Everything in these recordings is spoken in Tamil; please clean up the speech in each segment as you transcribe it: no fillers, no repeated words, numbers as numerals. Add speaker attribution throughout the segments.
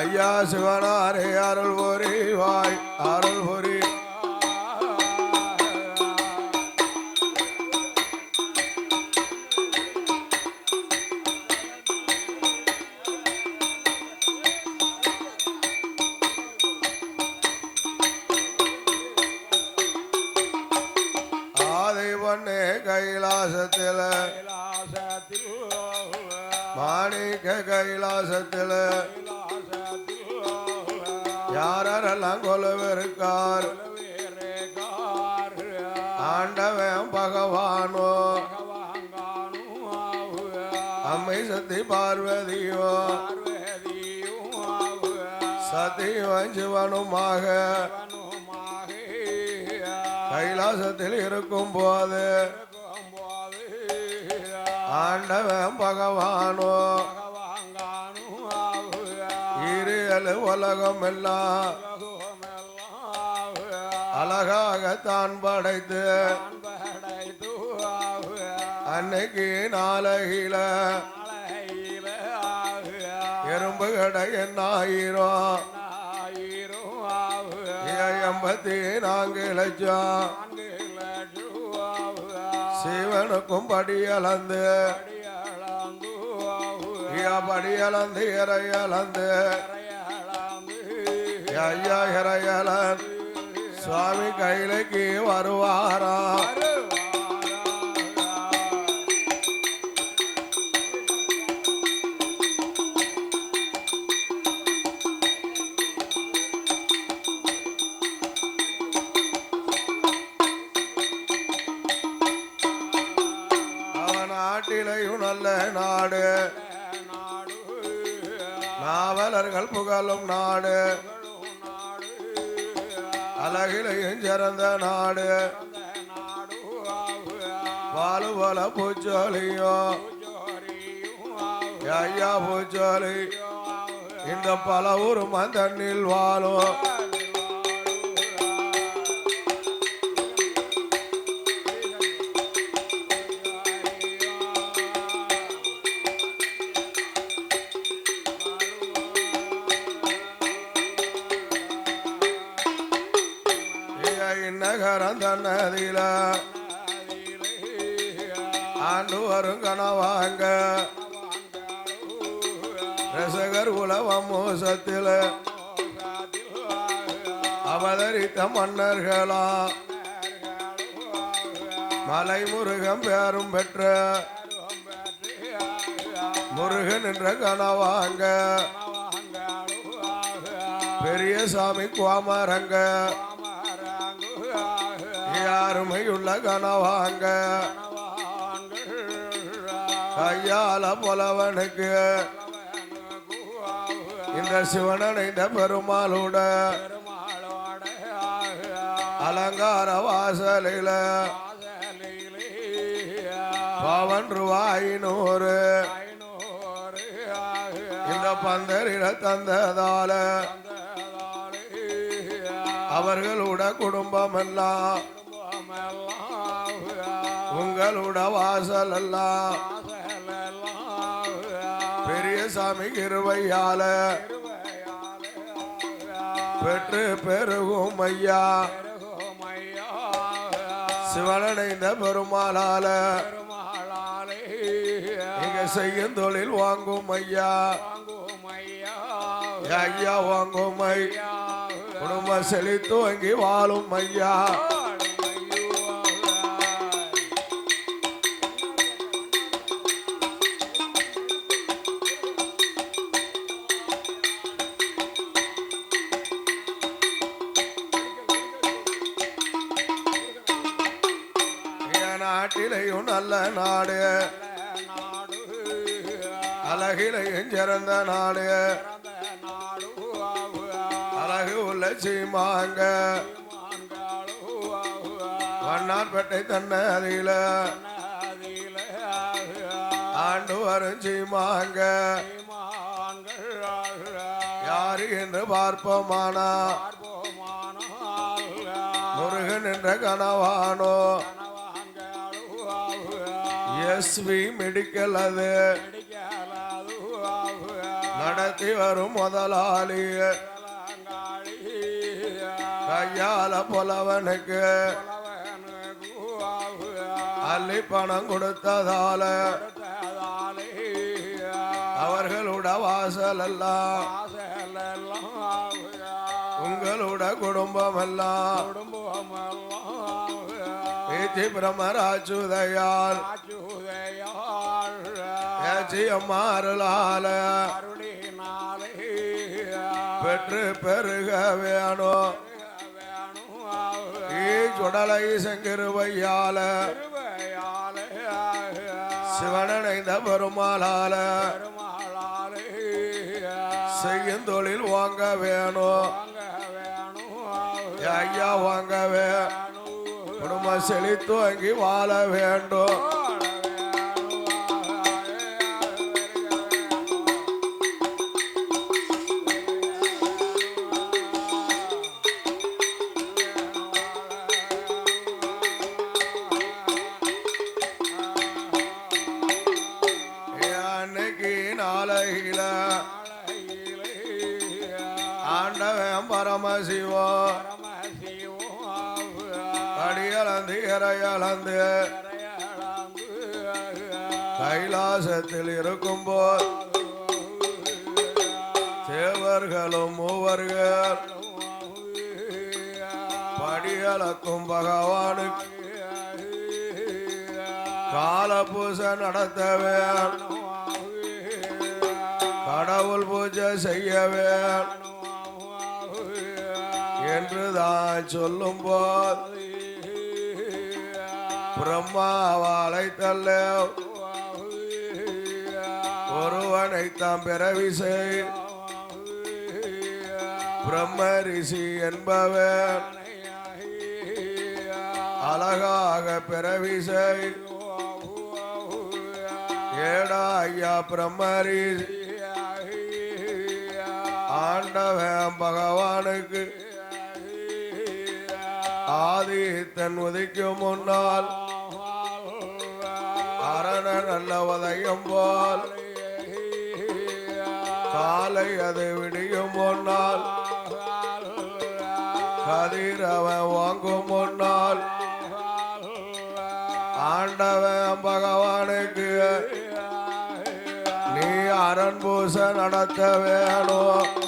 Speaker 1: ஐயா சிவனாரே அருள் புரிவாய் அருள் புரி கைலாசத்தில் மாணிக்க கைலாசத்தில் யாரெல்லாம் கொலுவிருக்கார் ஆண்டவன் பகவானோ அம்மை சத்தி பார்வதியோ சத்தியும் சிவனுமாக கைலாசத்தில் இருக்கும் போது ஆண்டவன் பகவானோ இருளு உலகம் எல்லாம் அழகாகத்தான் படைத்து அன்னைக்கு நாளையில எறும்பு கடை எண்ணாயிரம் 84 லட்சம் சிவனுக்கும் படியளந்து படியளந்து இறையளந்து ஐயா இறையலன் சுவாமி கையிலைக்கு வருவாரா நல்ல நாடு நாவலர்கள் புகழும் நாடு அழகிலையும் சிறந்த நாடு பாலு போல பூச்சோலியோ ஐயா பூச்சோலி இந்த பல ஊர் மந்தண்ணில் வாழும் நதியில ஆண்டு வரும் கனவாங்க ரசகர் உலவம் மோசத்தில் அவதரித்த மன்னர்களா மலை முருகன் பேரும் பெற்ற முருகன் என்ற கனவாங்க பெரிய சாமி குவாமரங்க யாருமையுள்ள கனவாங்க கையால புலவனுக்கு இந்த சிவனடைந்த பெருமாளோட அலங்கார வாசலில ₹500 இந்த பந்தரில தந்ததால அவர்களோட குடும்பம் எல்லாம் உங்களோட வாசல் எல்லாம் பெரிய சாமி கிருபையால பெற்று பெருகும் ஐயா சிவனடைந்த பெருமாளால நீங்க செய்யும் தொழில் வாங்கும் ஐயா ஐயா வாங்கும் ஐயா குடும்ப செழித்து வாங்கி வாழும் ஐயா நாட்டிலையும் நல்ல நாடு அழகிலையும் சிறந்த நாடு அழகு உள்ள சீமாங்க வண்ணார்பேட்டை தன்னதியில ஆண்டு வரும் சீமாங்க யாரு என்று பார்ப்போமானா முருகன் என்ற கனவானோ எஸ்வி மெடிக்கல் அது நடத்தி வரும் முதலாளி கையால புலவனுக்கு அள்ளி பணம் கொடுத்ததால அவர்களோட வாசல் எல்லாம் உங்களோட குடும்பம் எல்லாம் பிரமராச்சுதையால் அம்மாருளால பெற்று பெருக வேணும் சுடலை செங்கிருவையால சிவனடைந்த பெருமாளால செய்யும் தொழில் வாங்க வேணும் ஐயா வாங்கவே குடும்பம் செழித்து அங்கி வாழ வேண்டும் ஆண்டவன் பரமசிவோ அடியளந்து இறையளந்து கைலாசத்தில் இருக்கும்போது தேவர்களும் மூவர்கள் படியளக்கும் பகவானுக்கு கால பூசை நடத்தவே கடவுள் பூஜை செய்யவே என்றுதான் சொல்லும் போது பிரம்மாவாலை தள்ள ஒருவனைத்தான் பிறவி செய் பிரம்ம ரிஷி என்பவன் அழகாக பிறவி செய் ஏடா ஐயா பிரம்ம ரிஷி ஆண்டவன் பகவானுக்கு ஆதித்தன் உதிக்கும் முன்னால் அரண நல்ல உதயம் போல் காலை அது விடியும் முன்னால் கதிரவன் வாங்கும் முன்னால் ஆண்டவன் பகவானுக்கு நீ அரண் பூசை நடத்த வேணும்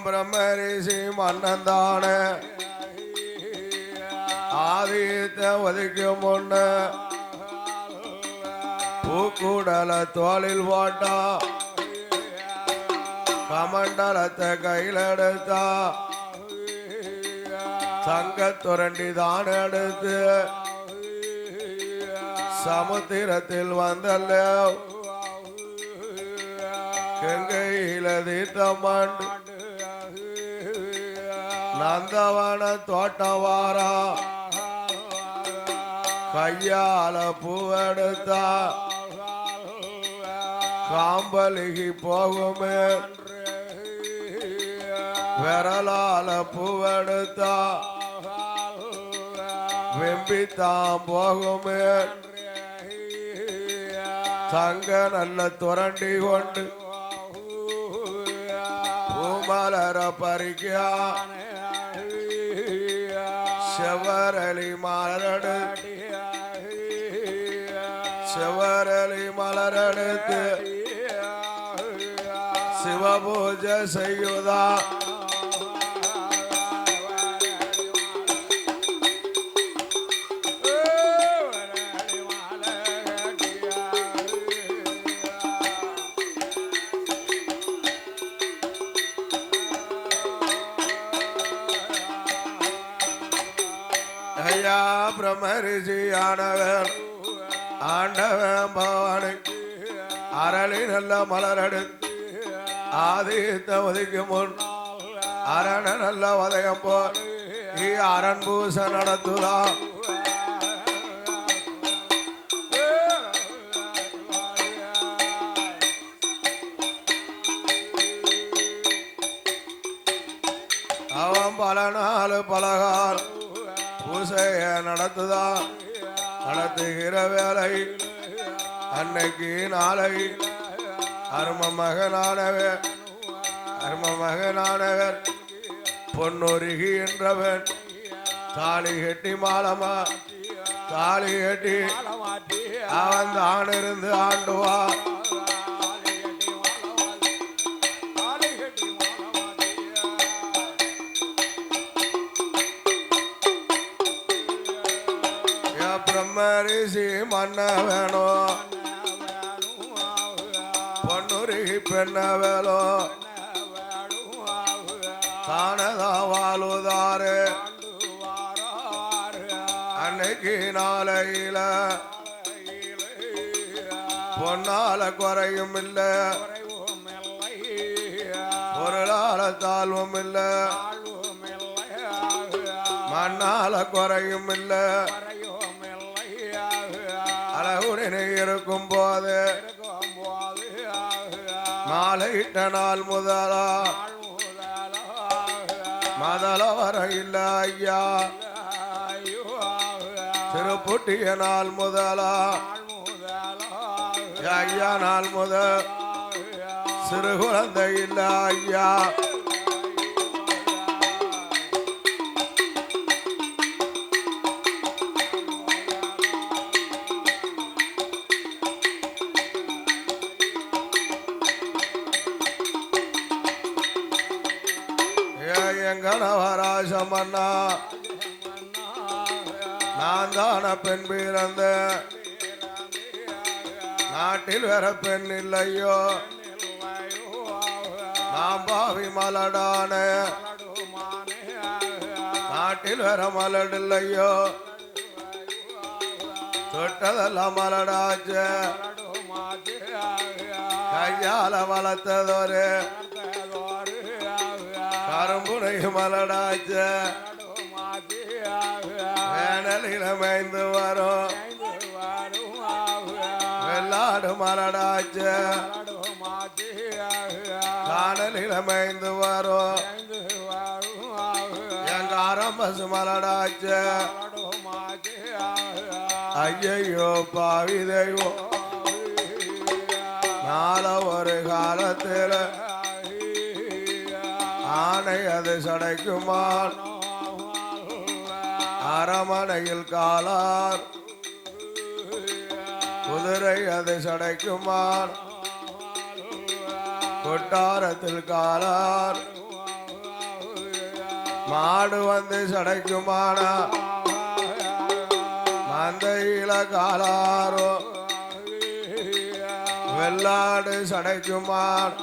Speaker 1: பிரம்மரிஷி மன்னந்தான ஆதித்த ஒதுக்கும் முன்ன பூக்கூடல தோளில் போட்டா கமண்டலத்தை கையில் எடுத்தா தங்க துரண்டி தான் எடுத்து சமுத்திரத்தில் வந்தல்ல கங்கையில தீர்த்தமண் நந்தவன தோட்டவாரா கையால பூவெடுத்தா காம்பலிகி போகுமே விரலால பூவெடுத்தா வெம்பித்தான் போகுமே தங்க நல்ல துரண்டி கொண்டு பூமலர பறிக்கா செவரளி மலரெடுத்து சிவபூஜை செய்யுதா ஐயா பிரம்மரிஷியானவன் ஆண்டவன் பவானுக்கு அரளி நல்ல மலரெடுத்து ஆதித்த ஒதுக்கும் முன் அரண நல்ல உதயம் போல் அரண் பூசை நடத்துதா பல நாள் பலகால் பூசைய நடத்துதான் நடத்துகிற வேலை அன்னைக்கு நாளை அரும மகனானவர் பொன்னுருகி என்றவன் தாலி கட்டி மாலமா தாலி கட்டி அவன் தான் இருந்து ஆண்டுவா பிரம்மரிசி மன்ன வேணும் பொன்னுருகி பெண்ண வேணும் தானதா வாழுதாரு அன்னைக்கு நாளையில பொன்னால குறையும் இல்ல பொருளால தாழ்வும் இல்ல மண்ணால குறையும் இல்ல அழகுடனே இருக்கும் போது மாலையிட்ட நாள் முதலா மதல வர இல்ல ஐயா திருப்புட்டிய நாள் முதலா ஐயா நாள் முதல் சிறு குழந்தை இல்ல ஐயா கணவராசமன்னா நான் தான பெண் பிறந்த நாட்டில் வேற பெண் இல்லையோ நான் பாவி மலடான நாட்டில் வேற மலடு இல்லையோ தொட்டதெல்லாம் மலடாச்சு கையால வளர்த்ததொரு கரும்புனை மலடாச்ச வேனலில மைந்து வரும் வெள்ளாடு மலடாச்ச காணலில மைந்து வரும் எங்க ஆரம்பசு மலடாச்ச ஐயையோ பாவி தெய்வம் நாள ஒரு காலத்தில் ஆனை அது சடைக்குமான் அரமனையில் காலார் குதிரை அது சடைக்குமான் கொட்டாரத்தில் காலார் மாடு வந்து சடைக்குமானா மந்தையில காலாரோ வெள்ளாடு சடைக்குமான்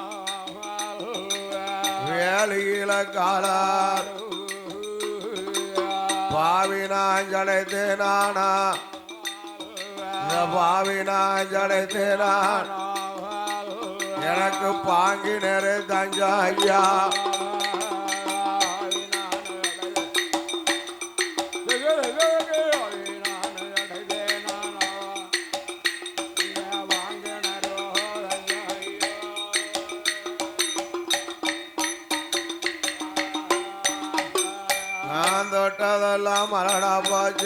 Speaker 1: வேலியில காலார் பாவினான் ஜடைத்தேனானா இந்த பாவினான் ஜடைத்தேனான் எனக்கு பாங்கி நேரு தஞ்சா ஐயா தொட்டதெல்லாம் மலடா பாச்ச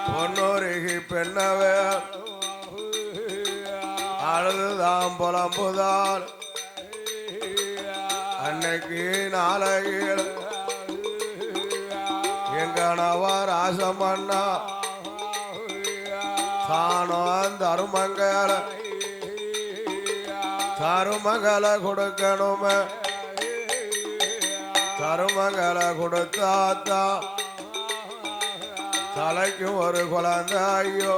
Speaker 1: பொன்னூருகி பெண்ணவே அழுதுதான் புலம்புதான் அன்னைக்கு நாளையில் எங்கனவர் ஆசமன்னா தானம் தருமங்களை கொடுக்கணுமே தருமங்களை கொடுத்தாத்தா தலைக்கு ஒரு குழந்தை ஐயோ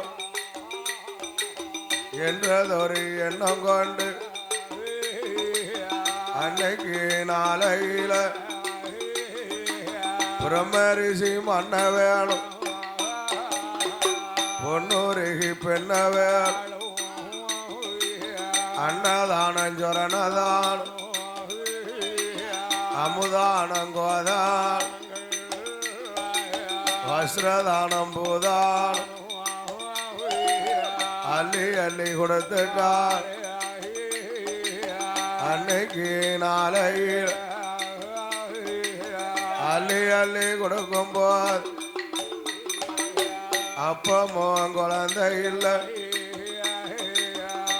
Speaker 1: என்றதொரு எண்ணம் கொண்டு அன்னைக்கு நாளையில பிரம்மரிசி மன்ன வேணும் பொன்னூருகி பெண்ண வேணும் அன்னதானம் சொரணதானம் அமுதானம் கோதான் வஸ்திரதானம் பூதான் அள்ளி அள்ளி கொடுத்துட்டார் அன்னைக்கு நாளையில் அள்ளி அள்ளி கொடுக்கும் போது அப்பமும் குழந்தை இல்லை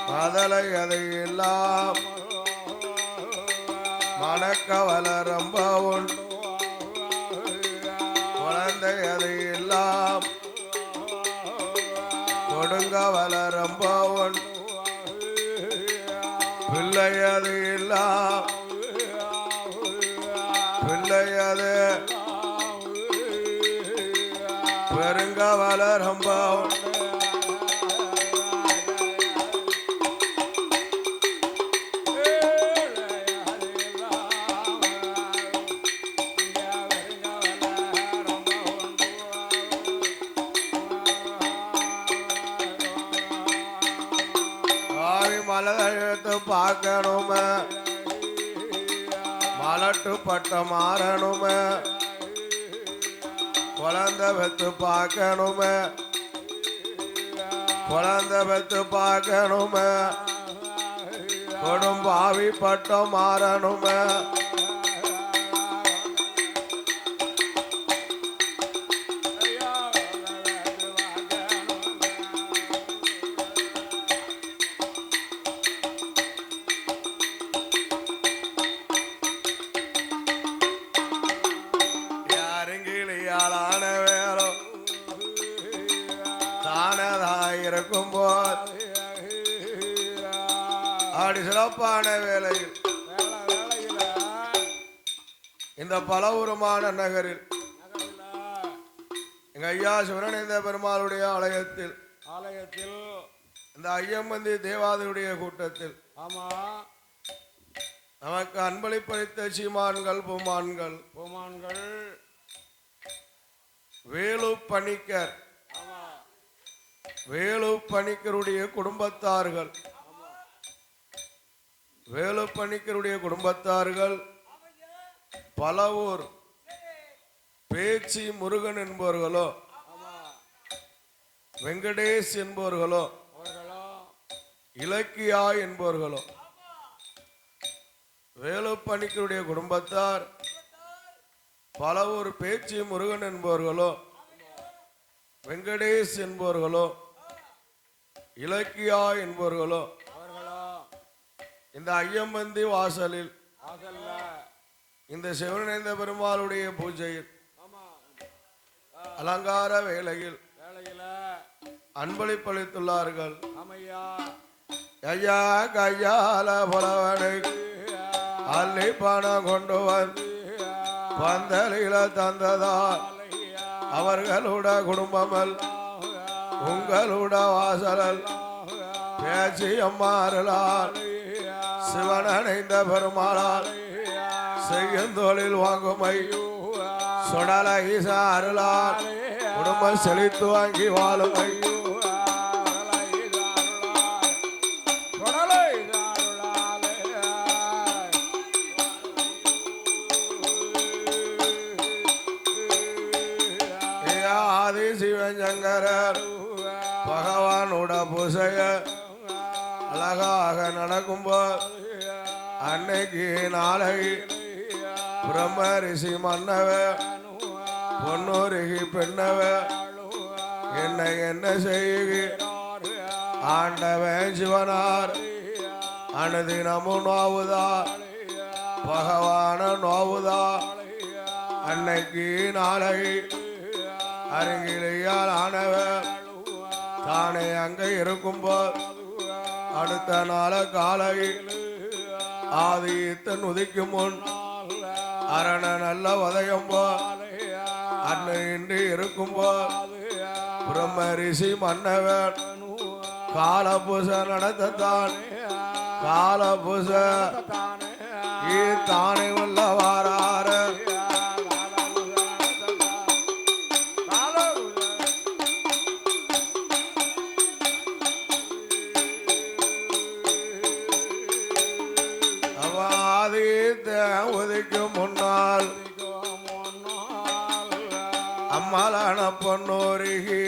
Speaker 1: மதலை அதை எல்லாம் மனக்கவலை ரொம்ப உண்டு குழந்தை அதை எல்லாம் கொடுங்கவலை ரொம்ப உண்டு பிள்ளை அது எல்லாம் பிள்ளை அது பெருங்கவலை ரொம்ப உண்டு மலத்து பார்க்கணுமே மலட்டு பட்ட மாறணுமே குழந்தை பெத்து பார்க்கணுமே குழந்தை பெத்து பார்க்கணுமே கொடும்பாவி பட்டம் மாறணுமே ஆளான வேலும் தானதாயிருக்கும் போது அப்படி சிறப்பான வேலையில் இந்த பலவுருமான நகரில் எங்க ஐயா சிவனேந்த பெருமாளுடைய ஆலயத்தில் இந்த ஐயம்பந்தி தேவாதியுடைய கூட்டத்தில் நமக்கு அன்பளிப்பளித்த சீமான்கள் பூமான்கள் வேலு பணிக்கர் வேலு பணிக்கருடைய குடும்பத்தார்கள் வேலு பணிக்கருடைய குடும்பத்தார்கள் பலவூர் பேச்சி முருகன் என்பவர்களோ வெங்கடேஷ் என்பவர்களோ இலக்கியா என்பவர்களோ வேலு பணிக்கருடைய குடும்பத்தார் பலவூர் பேச்சி முருகன் என்பவர்களோ வெங்கடேஷ் என்பவர்களோ இலக்கியா என்பவர்களோ இந்த ஐயம்பந்தி வாசலில் இந்த சிவனேந்த பெருமாளுடைய பூஜையில் அலங்கார வேளையில் அன்பளிப்பளித்துள்ளார்கள். ஐயா கையால புலவனுக்கு அள்ளி பணம் கொண்டு வந்து பந்தலில தந்ததால் அவர்களுட குடும்பமல் உங்களுட வாசலல் பேச்சு அம்மாறலால் சிவனடைந்த பெருமாளால் செய்யும் தொழில் வாங்குமை சுடல ஈசாருளால் குடும்பம் செழித்து வாங்கி வாழுமை சிவசங்கரர் பகவானோட பூசைய அழகாக நடக்கும்போது அன்னைக்கு நாளை பிரம்ம ரிஷி மன்னவ பொன்னூருகி பெண்ணவ என்ன செய்கி ஆண்டவன் சிவனார் அனுதினமும் நோவுதா பகவான நோவுதா அன்னைக்கு நாளை அருகிலையால் ஆனவர் தானே அங்கே இருக்கும்போது அடுத்த நாள காலை ஆதித்தன் உதிக்கும் முன் அரண நல்ல உதயம்போ அன்னை இன்றி இருக்கும்போது பிரம்ம ரிஷி மன்னவர் காலபூச நடத்தான் காலபூச தானே உள்ளவாரார உதிக்கும் முன்னால் அம்மாளான பொன்னோருகி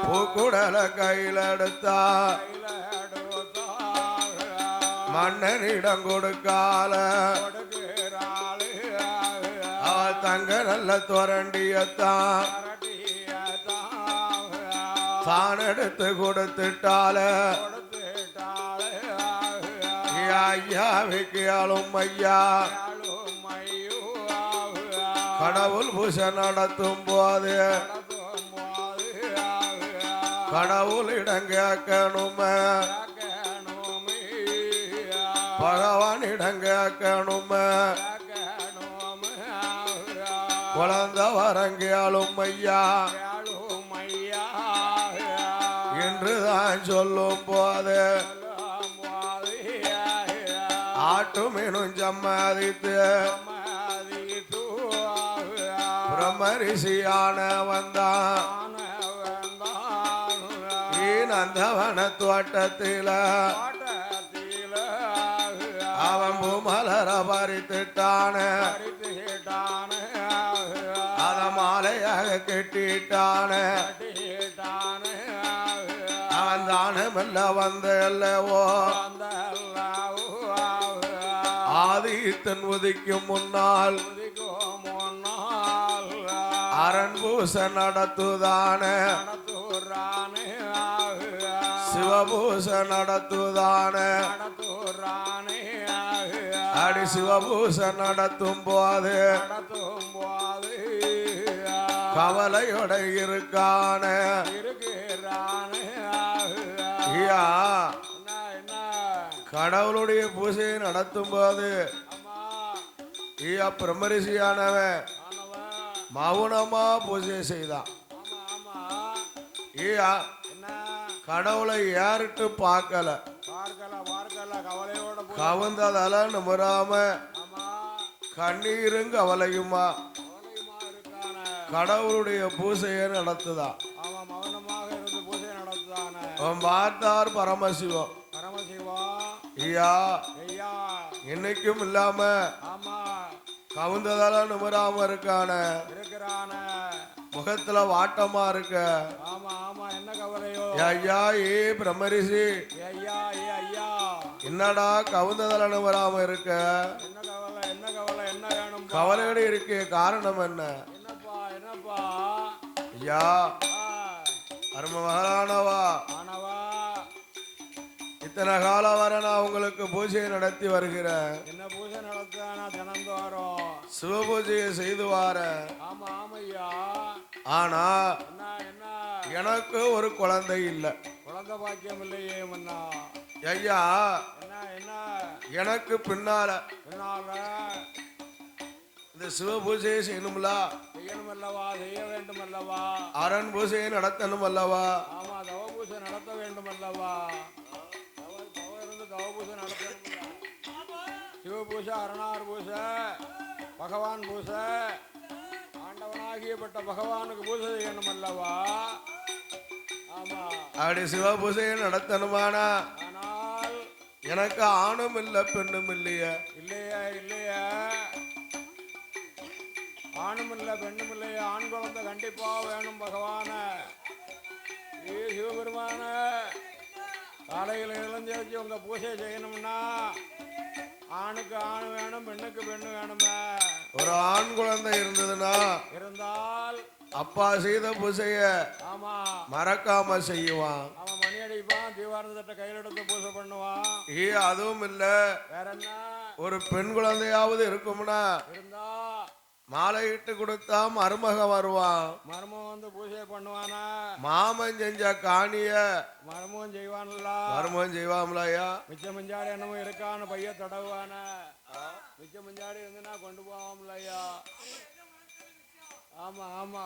Speaker 1: பூக்குடல கையில் எடுத்தா மன்னனிடம் கொடுக்கால தங்க நல்ல தோரண்டியத்தான் தான் எடுத்து கொடுத்துட்டால ஐயாவுக்கு ஆளும் ஐயா கடவுள் பூசை நடத்தும் போது கடவுள் இடங்கேக்கணுமே பகவான் இடங்கேக்கணுமே குழந்தை வரங்கேளும் ஐயா என்றுதான் சொல்லும் போது ஆட்டு மீனும் சம்மதித்து பிரம்மரிஷியான வந்தான் நந்தவன தோட்டத்தில அவன் பூமலர பறித்துட்டான அத மாலையாக கட்டிட்டான அவன் தானமல்ல வந்த அல்லவோ ஆதித்தன் உதிக்கும் முன்னால் அரண் பூசை நடத்துதான சிவபூசை நடத்துதான அடி சிவபூசை நடத்தும் போது கவலையோட இருக்கான கடவுளுடைய பூசையை நடத்தும் போது பிரம்மரிஷியானவன் மௌனமா பூஜை செய்தான். கடவுளை யாருட்டு பார்க்கல கவுந்ததால நிமிராம கண்ணீரும் கவலையுமா கடவுளுடைய பூசையை நடத்துதா. பார்த்தார் பரமசிவம் ஐயா என்னைக்கும் இல்லாம கவுந்ததால நிமிராம இருக்கான முகத்துல வாட்டமா இருக்க ஐயா ஏ பிரம்மரிஷி என்னடா கவுந்ததால நிமிராம இருக்க கவலையோடு இருக்க காரணம் என்ன ஐயா அரும மகாராணவா இத்தனை காலம் வர நான் உங்களுக்கு பூஜையை நடத்தி வருகிறேன். என்ன பூஜை நடத்த தினந்தோறும் சிவ பூஜையை செய்து வார. ஆனா எனக்கு ஒரு குழந்தை இல்ல. குழந்தை பாக்கியம் இல்லையே ஐயா. எனக்கு பின்னால இந்த சிவ பூஜையை செய்யணும்ல செய்ய வேண்டும் அல்லவா. அரண் பூஜையை நடத்தணும் அல்லவா. ஆமா தவ பூஜை நடத்த வேண்டும் அல்லவா. சிவ பூஜை அரணார் பூஜை பகவான் பூஜை ஆண்டவனாகியப்பட்ட பகவானுக்கு பூஜை செய்யணும் அல்லவா. ஆமா அப்படி சிவ பூஜையை நடத்தணுமானா ஆனால் எனக்கு ஆணும் இல்ல பெண்ணும் இல்லையா. இல்லையா இல்லையா ஆணும் இல்ல பெண்ணும் இல்லையா. ஆண் குழந்தை கண்டிப்பா வேணும் பகவான. சிவபெருமான காலையில் இளைஞரிச்சு உங்க பூஜை செய்யணும்னா ஆணுக்கு ஆண் வேணும் பெண்ணுக்கு பெண்ணு வேணுமே. ஒரு ஆண் குழந்தை இருந்ததுன்னா இருந்தால் அப்பா செய்த பூஜைய ஆமா மறக்காம செய்வான். அவன் மணி அடிப்பான் தீவாரந்த தட்டை கையில் எடுத்து பூஜை பண்ணுவான். அதுவும் இல்ல வேற என்ன ஒரு பெண் குழந்தையாவது இருக்கும்னா இருந்தா மாலையிட்டு கொடுத்தா மருமக வருவான். மருமகன் வந்து பூஜை பண்ணுவானா. மாமன் செஞ்ச காணிய மருமகன் செய்வான்ல. மருமகன் செய்வான்ல ஐயா. மிச்ச மிஞ்சாடி என்னமோ இருக்கான்னு பைய தடவுவான. மிச்ச மிஞ்சாடி இருந்துன்னா கொண்டு போவாம்ல ஐயா. ஆமா ஆமா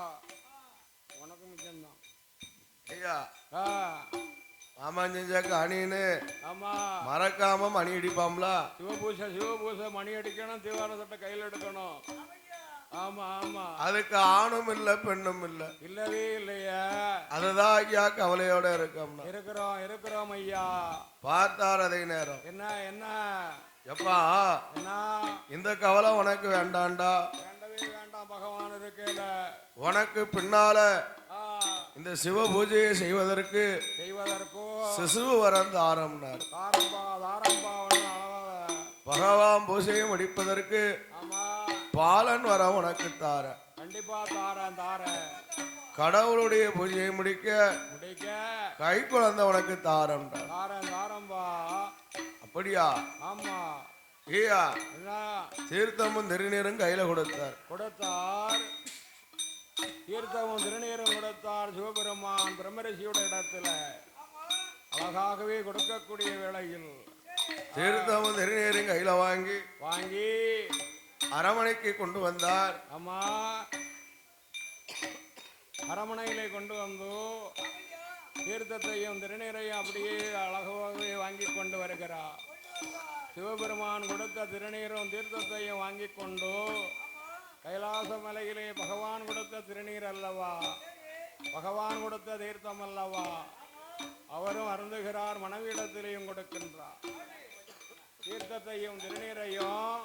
Speaker 1: உனக்கு மிச்சம்தான் ஐயா. மாமன் செஞ்ச காணின்னு ஆமா மறக்காம மணி அடிப்பாம்ல. சிவபூசை மணி அடிக்கணும் தீவாரத்தை கையில் எடுக்கணும். ஆமா ஆமா அதுக்கு ஆணும் இல்ல பெண்ணும் இல்ல. இல்லவே இல்லையா. அதுதான் ஐயா கவலையோட இருக்கிறோம் ஐயா. பார்த்தார் அதே நேரம் என்ன என்ன எப்பா என்ன இந்த கவலை உனக்கு வேண்டாண்டா. வேண்டவே வேண்டாம் பகவான் இருக்கேல. உனக்கு பின்னால இந்த சிவ பூஜையை செய்வதற்கு சிசுவு வரம் தாரம்னார். பகவான் பூஜையை முடிப்பதற்கு
Speaker 2: பாலன் வர உனக்கு தார.
Speaker 1: கண்டிப்பா தார.
Speaker 2: கடவுளுடைய பூஜையை முடிக்க கை குழந்தை உனக்கு தாரம்.
Speaker 1: தாரம்பா.
Speaker 2: அப்படியா?
Speaker 1: ஆமா.
Speaker 2: ஏயா தீர்த்தமும் திருநீரும் கையில கொடுத்தார்.
Speaker 1: தீர்த்தமும் திருநீரும் கொடுத்தார். சிவபெருமான் பிரம்மரிஷியோட இடத்துல அழகாகவே கொடுக்கக்கூடிய வேளையில்
Speaker 2: தீர்த்தமும் திருநீரும் கையில வாங்கி அரமனைக்கு கொண்டு வந்தார்.
Speaker 1: ஆமா, அரமனையிலே கொண்டு வந்து தீர்த்தத்தையும் திருநீரையும் அப்படியே அழகாகவே வாங்கி கொண்டு வருகிறார். சிவபெருமான் கொடுத்த திருநீரும் தீர்த்தத்தையும் வாங்கி கொண்டு கைலாச மலையிலே பகவான் கொடுத்த திருநீர் அல்லவா, பகவான் கொடுத்த தீர்த்தம் அல்லவா, அவரும் அருந்துகிறார். மனைவியிடத்திலேயும் கொடுக்கின்றார். தீர்த்தத்தையும் திருநீரையும்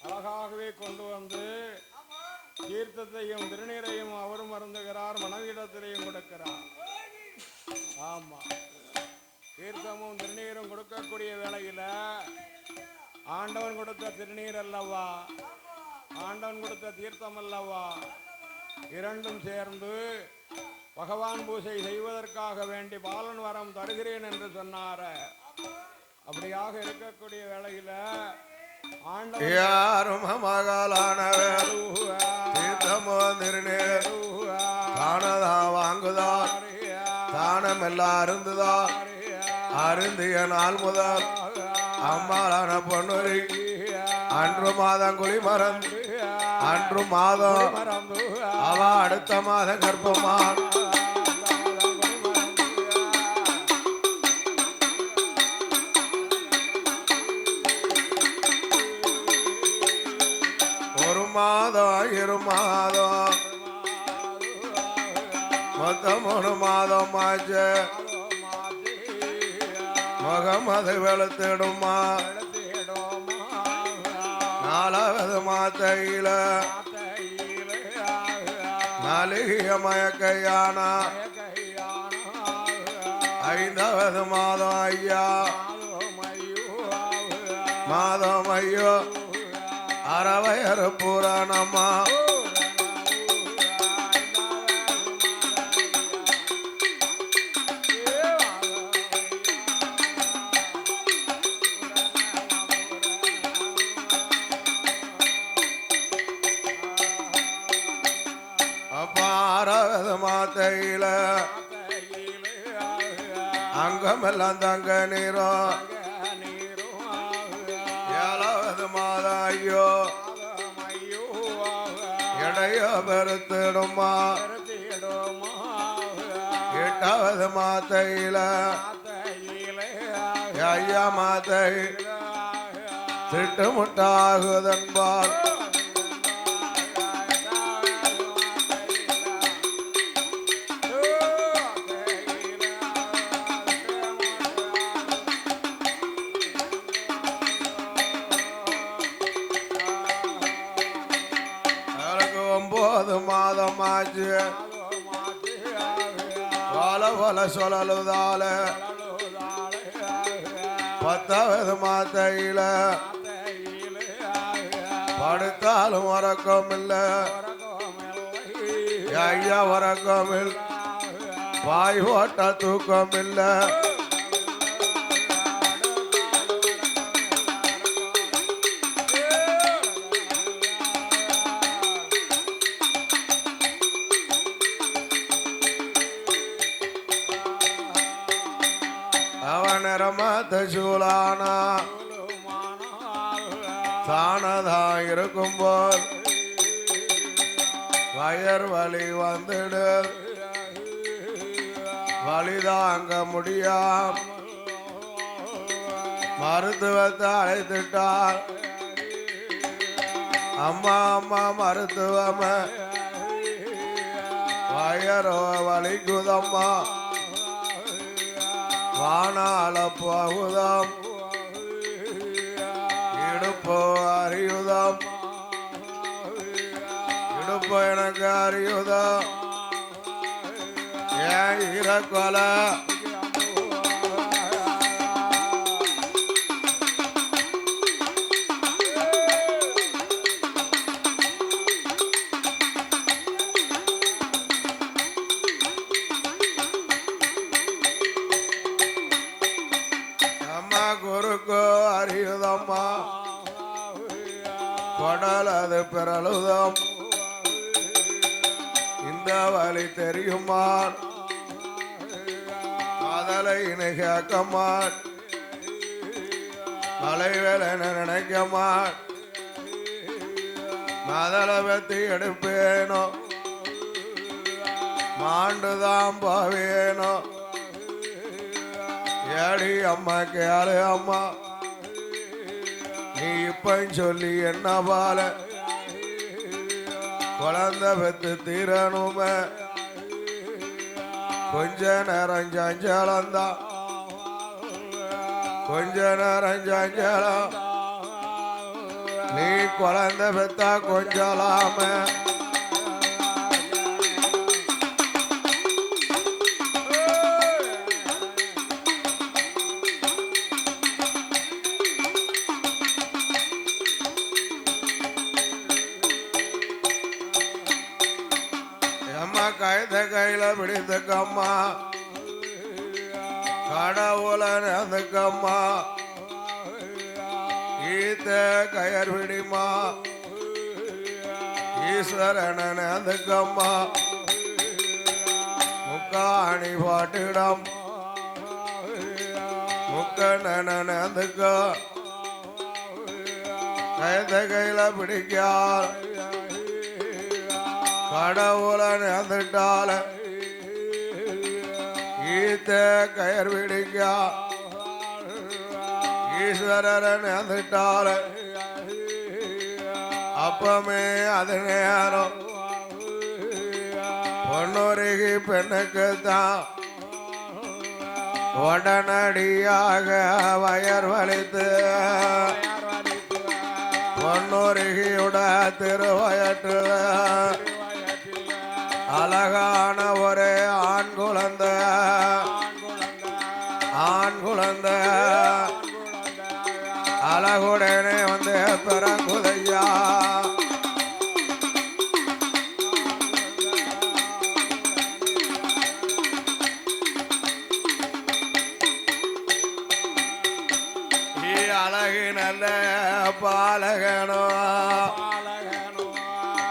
Speaker 1: அழகாகவே கொண்டு வந்து தீர்த்தத்தையும் திருநீரையும் அவரும் அருந்துகிறார். மனைவியிடத்திலேயும் கொடுக்கிறார். ஆமா, தீர்த்தமும் திருநீரும் கொடுக்கக்கூடிய வேளையில ஆண்டவன் கொடுத்த திருநீர் அல்லவா, ஆண்டவன் கொடுத்த தீர்த்தம் அல்லவா, இரண்டும் சேர்ந்து பகவான் பூஜை செய்வதற்காக வேண்டி பாலன் வரம் தருகிறேன் என்று சொன்னார. அப்படியாக இருக்கக்கூடிய வேளையில
Speaker 2: யாரும் மகாலானவர் தீர்த்தமோ திருநீர் தானதா வாங்குதா தானம் எல்லாம் அருந்துதா. அருந்திய நாள் முதல் அம்மாளான பொன்னுரி அன்று மாதம் குழி மறந்து அன்று மாதம் அவ அடுத்த மாதம் கர்ப்பமான். ஒரு மாதம் இரு மாதம் மொத்தம் 3 மாதம் ஆச்சு. முகமது வெளுத்திடுமா 4வது மாத்தையில மலிகிய மயக்கையான 5வது மாதம் ஐயா மாதம் ஐயோ அறவையறு புராணமா. மாத்தையில அங்கமெல்லாம் தங்க நீரும் 7வது மாதம் ஐயோ இடையோ பெருத்திடுமா. 8வது மாத்தையில ஐயா மாத்தை திட்டுமுட்டாகுதன்பார். மாதம் ஆச்சு வல வல சொல்லலுதால 10வது மாத்தையில படுத்தாலும் உறக்கம் இல்ல ஐயா உறக்கம் இல்ல வாய் ஓட்ட தூக்கம் இல்ல. சூலானா தானதா இருக்கும்போது வயர் வலி வந்துடு வலிதாங்க முடியாம மருத்துவத்தை அழைத்துட்டார். அம்மா அம்மா மருத்துவம வயரோ வலிக்குதம்மா வானால போகுதம் இடுப்போ அறியுதம் இடுப்போ எனக்கு அறியுதம் ஏன் இறக்கொலை அம்மா கொடலது பிறழுதம் இந்த வழி தெரியுமா காதலை கேட்கமான் தலைவேலன நினைக்கமான் மதல வெத்தி எடுப்பேனோ மாண்டுதான் போவேனோ ஏடி அம்மா கேளு அம்மா நீ இப்ப சொல்லி என்ன பால குழந்தை பெத்து தீரணுமே கொஞ்ச நேரம் சஞ்சலந்தான் கொஞ்ச நேரம் சஞ்சலம் நீ குழந்தை பெத்தா கொஞ்சலாம கைத கையில பிடித்துக்கம்மா கடவுள நேர்ந்துக்கம்மா ஈத்த கயர் பிடிமா ஈஸ்வரன நேர்ந்துக்கம்மா முக்காணி பாட்டிடம் முக்கண்ணன நேர்ந்துக்க கைத கையில பிடிக்கார் கடவுள நேர்ந்துட்டால ஈத்த கயர் பிடிக்கா ஈஸ்வரர நேர்ந்துட்டால அப்பமே அது நேரம் பொன்னொருகி பெண்ணுக்கு தான் உடனடியாக வயர் வலித்து பொன்னொருகியுட திருவயற்று அழகான ஒரே ஆண் குழந்தை அழகுடனே வந்து பிறங்குதையா அழகு நல்ல பாலகனோ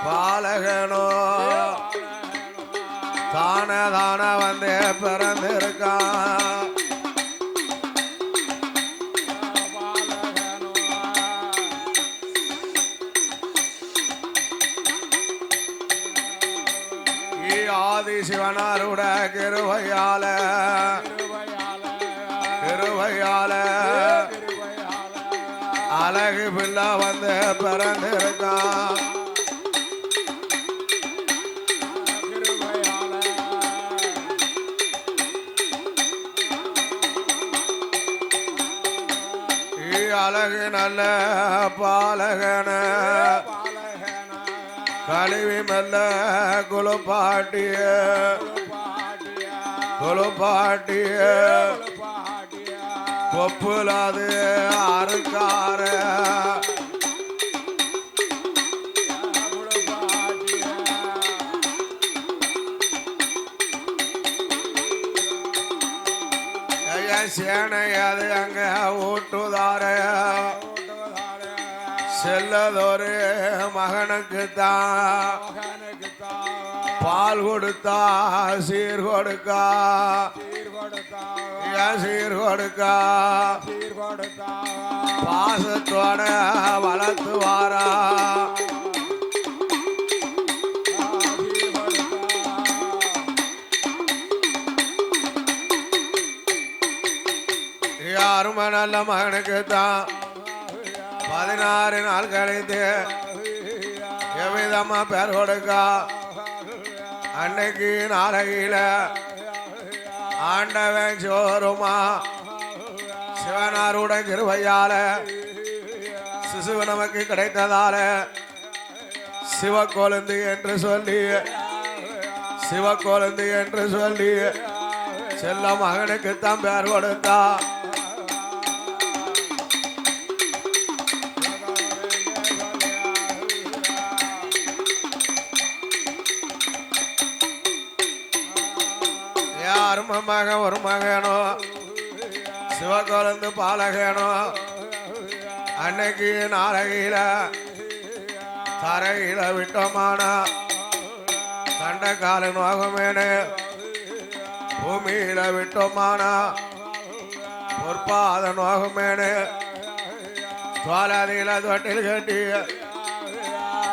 Speaker 2: பாலகனோ தான தான வந்து பிறந்திருக்கான் ஆதி சிவனாருட கிருபையால அழகு பிள்ளை வந்து பிறந்திருக்கான் அழகு நல்ல பாலகன கழுவி மெல்ல குலுப்பாட்டிய கொப்புலாது அறுக்கார சேனையாது அங்க ஊட்டுதார செல்லதொரு மகனுக்கு தான் பால் கொடுத்தா சீர் கொடுக்கா சீர் கொடுக்கா பாசத்தோட வளர்த்து வாரா யாருமே நல்ல மகனுக்கு தான் 16 நாள் கழித்து எவ்விதமா பேர் கொடுக்கா அன்னைக்கு நாளையில ஆண்டவன் சோறுமா சிவனாருட கிருபையால சிசுவு நமக்கு கிடைத்ததால சிவக்கொழுந்து என்று சொல்லி செல்ல மகனுக்கு தான் பேர் கொடுத்தா மகன் ஒரு மகனோ சிவக்கொழுந்து பாலகனோ அன்னைக்கு நாளையில தரையில விட்டோமானா தண்டக்கால நோகமேனு பூமியில விட்டோமானா பொற்பாத நோகமேனு சோழதியில தொட்டில் கட்டி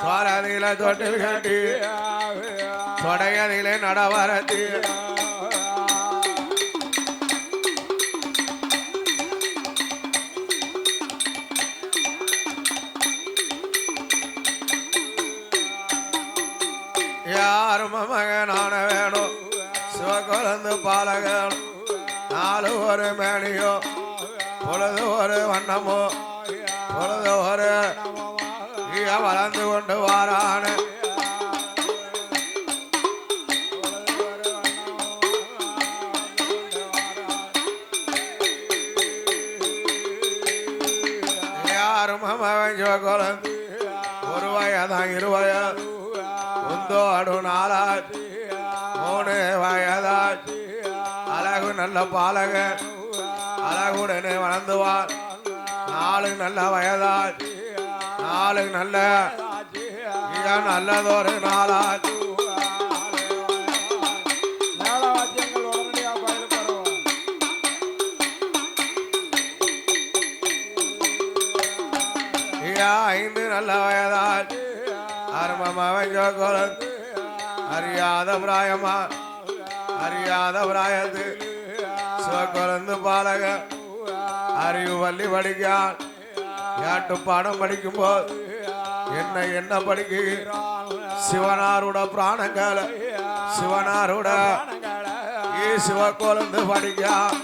Speaker 2: சோழதியில தொட்டில் கட்டி சொடையதிலே நடவரத்தி யாரும் மகனான வேணும் சிவகுலந்து பாலகன் நாலு ஒரு மேனியோ பொழுது ஒரு வண்ணமோ பொழுது ஒரு வளர்ந்து கொண்டு வாரான யாரும் மகன் சிவகுலந்து ஒரு வயதான் இருவயது உந்தோடு நாளாச்சு மூணு வயதாச்சு அழகு நல்ல பாலக அழகுடனே வளர்ந்துவார் நாலு நல்ல வயதாச்சு நாலு நல்ல மிக நல்லதொரு நாளாச்சு ஐந்து நல்ல வயதாச்சு அருமமவன் அறியாத பிராயமா அறியாத பிராயத்து சிவக்குழந்து பாலக அறிவு பள்ளி படிக்கான் யாட்டு பாடம் படிக்கும் போது என்ன படிக்க சிவனாருட பிராணங்கால சிவனாருட சிவக்குழந்து படிக்கான்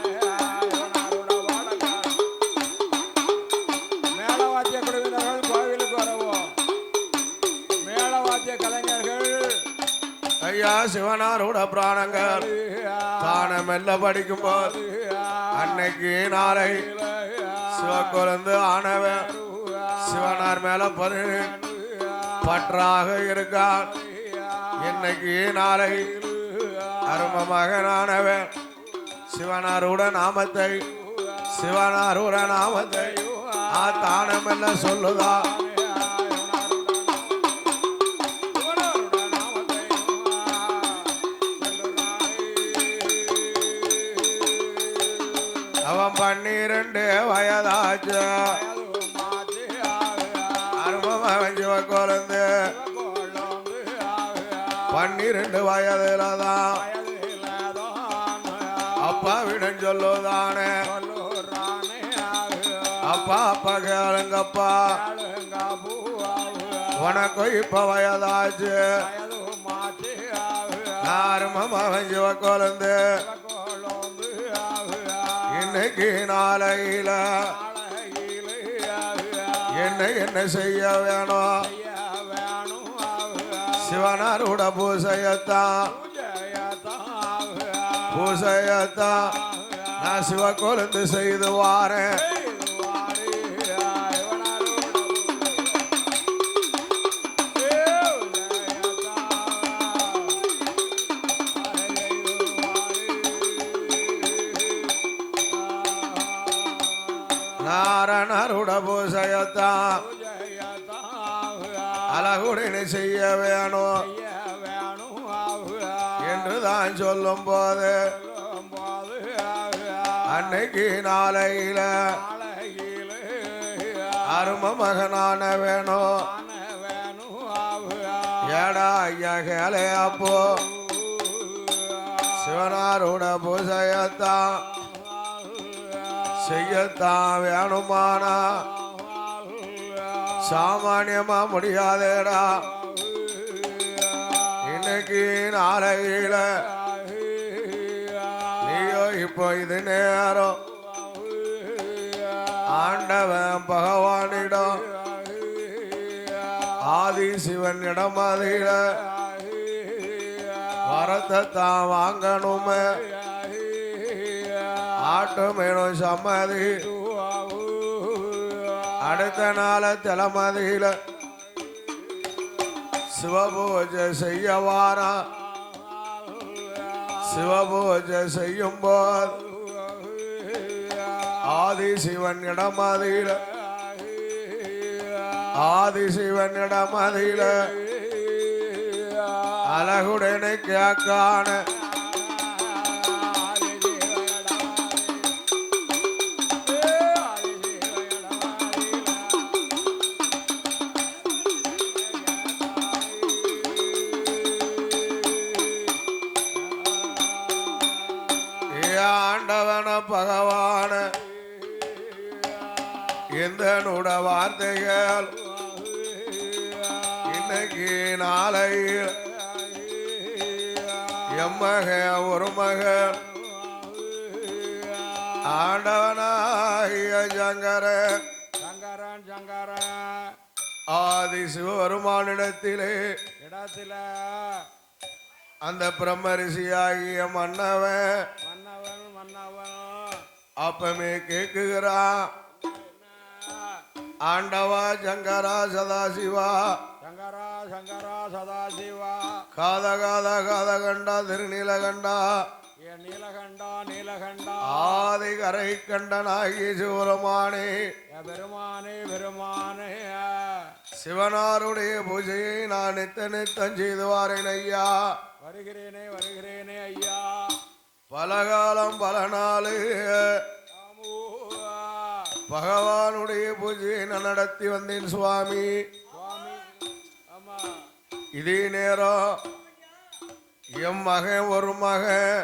Speaker 2: ஐயா சிவனாரோட பிராணங்கள் தான மெல்ல படிக்கும் போது அன்னைக்கு நாளை சிவக்குழந்து ஆனவன் சிவனார் மேல பற்றாக இருக்கான் இன்னைக்கு நாளை அரும மகனானவன் சிவனாரோட நாமத்தை தான மெல்ல சொல்லுதா அவன் 12 வயதாச்சு அருமமவன் சிவக்குழந்து 12 வயதுலதான் அப்பாவிடம் சொல்லுதானே அப்பா கேளுங்கப்பா உனக்கு இப்ப வயதாச்சு அருமமவன் சிவக்குழந்து இன்னைக்கு நாளையில என்ன செய்ய வேணும் சிவனாரோட பூசையத்தான் நான் சிவக்குழந்து செய்து வாரேன் நாரணருட பூசையத்தான் அழகுடனே செய்ய வேணும் என்றுதான் சொல்லும் போது அன்னைக்கு நாளையில அரும மகனான வேணும் ஏடா ஐயா கேளே அப்போ சிவனாரோட பூசையத்தான் செய்யத்தான் வேணுமானா சாமானியமா முடியாதேடா இன்னைக்கு நாளையில நீயோ இப்போ இது நேரம் ஆண்டவன் பகவானிடம் ஆதி சிவனிடம் அதில வரத்தை தான் வாங்கணுமே ஆட்டு மேலும் சம்மதி அடுத்த நாள தலைமதியில சிவபூஜை செய்ய வாரா சிவபூஜை செய்யும் போது ஆதி சிவன் இடமதியில ஆதிசிவனிடம் அதில அழகுடனை கேக்கான ஆண்டவன பகவான இந்த நுட வார்த்தைகள் இன்னைக்கு நாளையில் எம்மக ஒரு மகன் ஆண்டவனாகிய சங்கரன் ஆதி சிவபெருமானிடத்திலே அந்த பிரம்மரிஷியாகிய மன்னவன் அப்பமே கேக்குகிறான் ஆண்டவா சங்கரா சதாசிவா
Speaker 1: சதாசிவா
Speaker 2: காத காத காத கண்டா திருநீலகண்டா
Speaker 1: நீலகண்டா
Speaker 2: ஆதி கரை கண்டனாகி சிவபெருமானே
Speaker 1: பெருமானே
Speaker 2: சிவனாருடைய பூஜையை நான் நித்தம் செய்து வாரேன் ஐயா.
Speaker 1: வருகிறேனே ஐயா.
Speaker 2: பலகாலம் பல நாள் பகவானுடைய பூஜையை நான் நடத்தி வந்தேன் சுவாமி. இதே நேரம் எம் மகன் ஒரு மகன்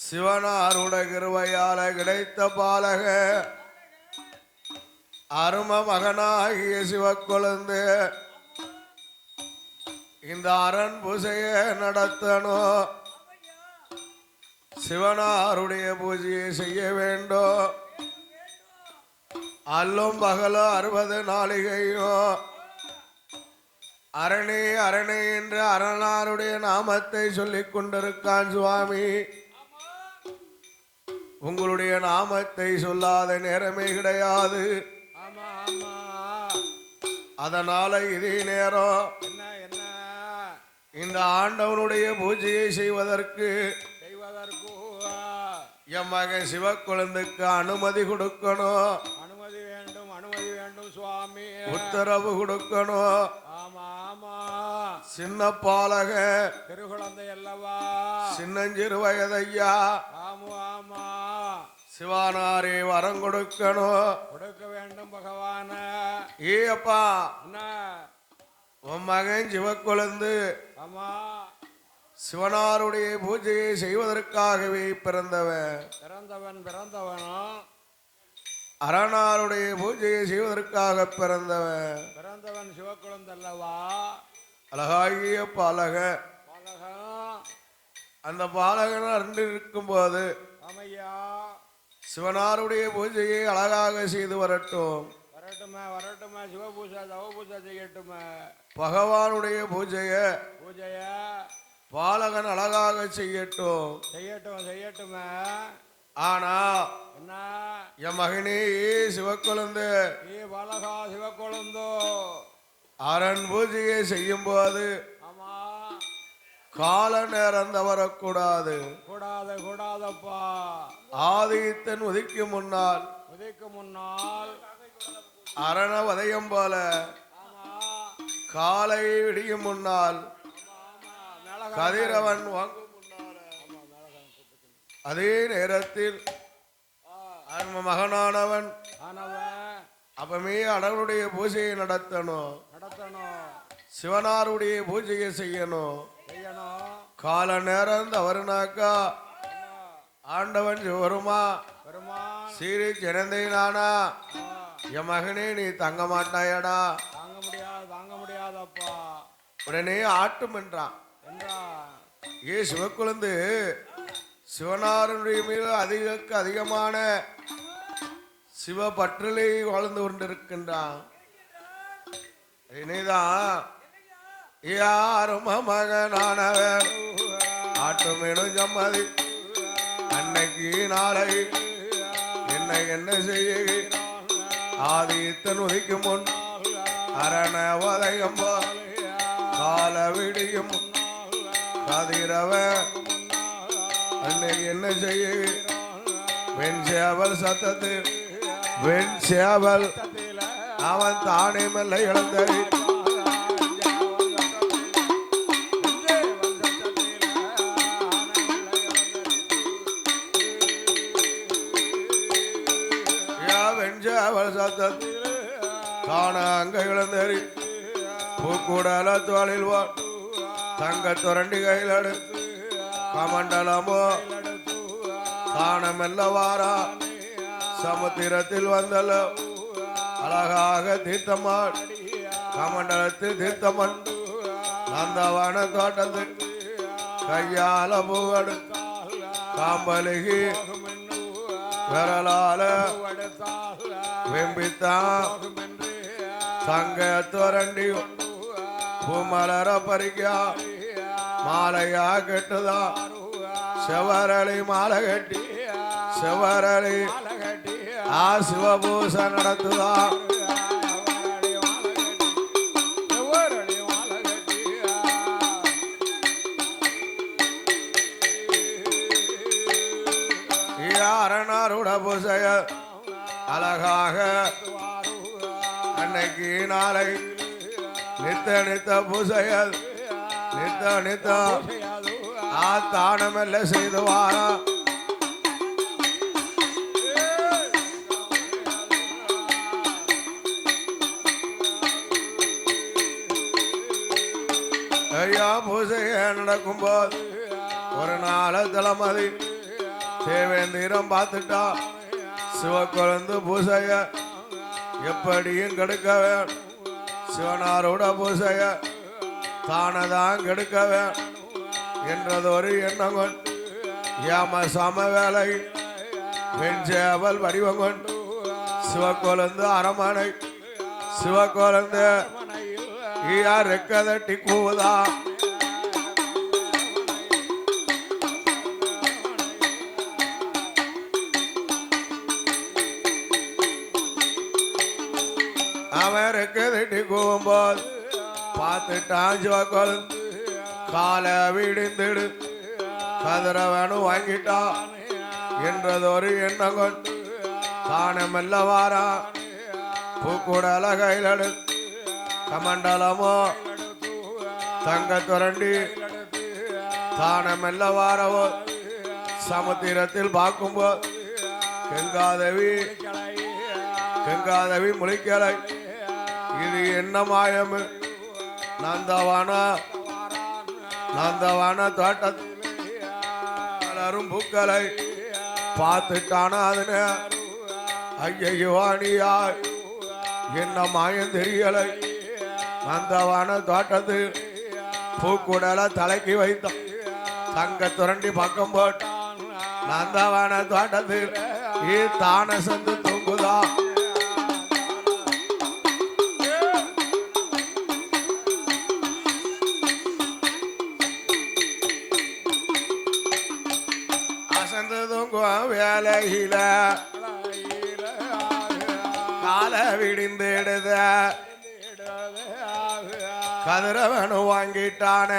Speaker 2: சிவனாருடைய கிருபையால கிடைத்த பாலக அரும மகனாகிய சிவக்குழந்தை இந்த அரண் பூஜையை நடத்தணும். சிவனாருடைய பூஜையை செய்ய வேண்டும். அல்லும் பகலும் 60 நாளிகையும் அரணே அரணே என்று அரணாருடைய நாமத்தை சொல்லிக் கொண்டிருக்கான் சுவாமி. உங்களுடைய நாமத்தை சொல்லாத நேரமே கிடையாது. அதனால இதே நேரம் இந்த ஆண்டவனுடைய பூஜையை செய்வதற்கு என் மகன் சிவக்குழந்தைக்கு அனுமதி கொடுக்கணும்.
Speaker 1: அனுமதி வேண்டும் சுவாமி.
Speaker 2: உத்தரவு கொடுக்கணும். சின்ன பாலக
Speaker 1: திருக்குழந்தை அல்லவா,
Speaker 2: சின்னஞ்சிறு வயதையா. சிவானாரே வரம் கொடுக்கணும்.
Speaker 1: கொடுக்க வேண்டும் பகவான.
Speaker 2: ஏ அப்பா, உன் மகன் சிவக்குழந்து சிவனாருடைய பூஜையை செய்வதற்காகவே பிறந்தவன் அரணாருடைய பூஜையை செய்வதற்காக பிறந்தவன்
Speaker 1: சிவக்குழந்தை அல்லவா.
Speaker 2: அழகாகிய பாலக. அந்த பாலகன் அன்று இருக்கும் போது சிவனாருடைய பூஜையை அழகாக செய்து வரட்டும்.
Speaker 1: சிவபூஜை தவபூஜை செய்யட்டுமே.
Speaker 2: பகவானுடைய பூஜைய பாலகன் அழகாக செய்யட்டுமே. ஆனா
Speaker 1: என்ன
Speaker 2: என் மகனே சிவக்குழந்தை
Speaker 1: பாலகா சிவக்குழந்தோ
Speaker 2: அரண் பூஜையை செய்யும் போது கால நேரம் தவறக்கூடாது.
Speaker 1: கூடாதப்பா.
Speaker 2: ஆதித்தன் உதிக்கும் முன்னால் அரண வதயம் போல காலை விடியும் முன்னால் கதிரவன் வாங்கும் முன்னால அதே நேரத்தில் மகனானவன் அப்பமே அடனுடைய பூஜையை நடத்தணும். சிவனாருடைய பூஜையை செய்யணும். கால நேரம் தவறுனாக்கா ஆண்டவன் வருமா சீரி ஜனந்தை நானா என் மகனே நீ தங்க மாட்டாயடா.
Speaker 1: தாங்க முடியாதப்பா.
Speaker 2: உடனே ஆட்டும் என்றான். ஏ சிவக்குழந்து சிவனாருடைய மீது அதிகமான சிவ பற்றலை வாழ்ந்து கொண்டிருக்கின்றான். இனிதான் யாரும் மகனானவன் ஆட்டுமேனும் சம்மதி அன்னைக்கு நாளை என்ன செய்ய ஆதித்தன் உதிக்கும் முன் அரண வதயம் கால விடியும் கதிரவ அன்னைக்கு என்ன செய்ய வெண் சேவல் சத்தத்தில் வெண் சேவல் அவன் தானே மெல்ல இழந்தறி காண அங்க இழந்தறி பூக்கூடல தோளில் தங்க துரண்டி கையில் எடுத்து கமண்டலமோ காணமெல்ல வாரா சமுத்திரத்தில் வந்தல அழகாக தீர்த்தமான் கமண்டலத்தில் தீர்த்தமன் நந்தவன தோட்டத்தில் கையால பூவடு காம்பலுகி விரலால வெம்பித்தான் தங்க துரண்டி பூமலர பறிக்கா மாலையா கெட்டுதா செவரளி மாலை கட்டி செவரளி ஆ சிவபூச நடத்துதா அரணாருட பூசைய அழகாக அன்னைக்கு நாளை நித்த நித்த பூசைய நித்த நித்த தானமெல்ல செய்து வாரா ஐயா பூசைய நடக்கும் போது ஒரு நாள் தலைமதி தேவேந்திரம் பார்த்துட்டா சிவக்குழந்து பூசைய எப்படியும் கெடுக்க வேணும் சிவனாரோட பூசைய தானதான் கெடுக்க வேணும் என்றதொரு எண்ணம் கொண்டு ஏம சம வேலை வெஞ்சேவல் வடிவம் கொண்டு சிவக்குழந்து அரமனை சிவக்குழந்து ரெக்கதட்டி கூவுதா அவன் ரெக்கதட்டி கூவும்போது பார்த்துட்டான் சிவக்குழந்து கால விடிந்திடு கதிரவனும் வாங்கிட்டா என்றதொரு எண்ணம் கொண்டு தானமெல்ல வாரா பூக்கூடல கையில் எடுத்து கமண்டலமோ தங்க துரண்டி தானமெல்ல வாரவோ சமுத்திரத்தில் பார்க்கும்போது கங்காதேவி முழிக்கலை இது என்ன மாயம் நந்தவான தோட்டரும் பூக்களை பார்த்துட்டான அதுன ஐயோ அணியா என்ன மாயம் தெரியலை நந்தவான தோட்டத்து பூக்குடல தலைக்கு வைத்தான் தங்க துரண்டி பக்கம் போட்டான் நந்தவான தோட்டத்தில் தான சந்து தூங்குதா அசந்து தூங்குவான் வேலையில கால விடிந்திடுத கதிரவனு வாங்கிட்டான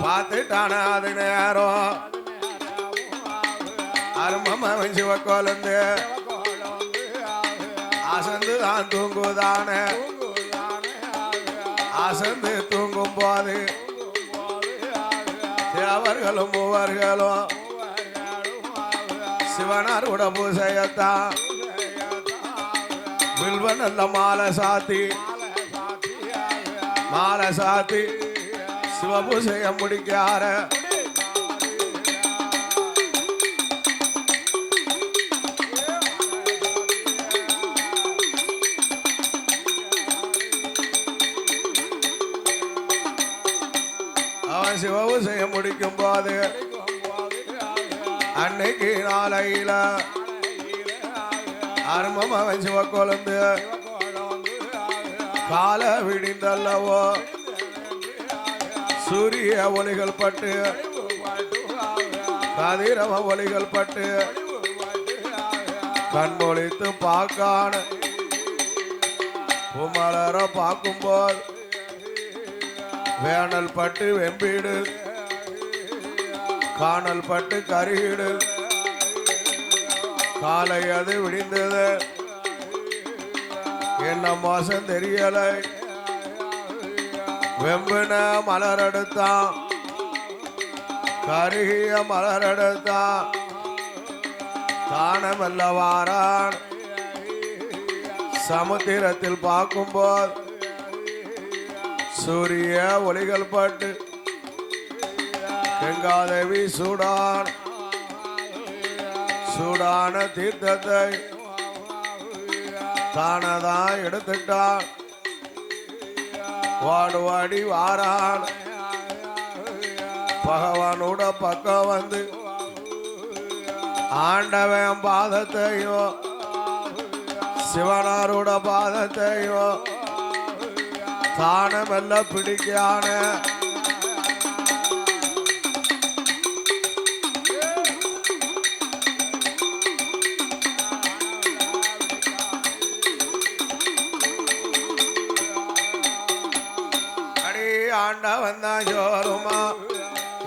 Speaker 2: பார்த்துட்டான அது நேரம் அருமம் சிவக்கோலந்து அசந்து தான் தூங்குதான அசந்து தூங்கும் போது தேவர்களும் மூவர்களும் சிவனாரோட பூசையத்தான் வில்வ நல்ல மாலை சாத்தி சிவபூசைய முடிக்கார அவன் சிவபூசைய முடிக்கும் போது அன்னைக்கு நாளையில அருமம் அவன் சிவக்கொழுந்து கால விடிந்தல்லவோ சூரிய ஒளிகள் பட்டு கதிரவ ஒளிகள் பட்டு கண்மொழித்து பார்க்கான பூமலர பார்க்கும்போது வேணல் பட்டு வெம்பீடு காணல் பட்டு கருகிடு காலை அது விடிந்தது என்ன மோசம் தெரியலை வெம்புன மலர் எடுத்தான் கருகிய மலர் எடுத்தான் தானமல்ல வாரான் சமுத்திரத்தில் பார்க்கும்போது சூரிய ஒளிகள் பட்டு கங்காதேவி சூடான தீர்த்தத்தை தானதான் எடுத்துட்டான் வாடி வாரான் பகவானோட பக்கம் வந்து ஆண்டவன் பாதத்தையோ சிவனாரோட பாதத்தையோ தானமெல்ல பிடிக்கான ஆண்டவன் தான் ஜோருமா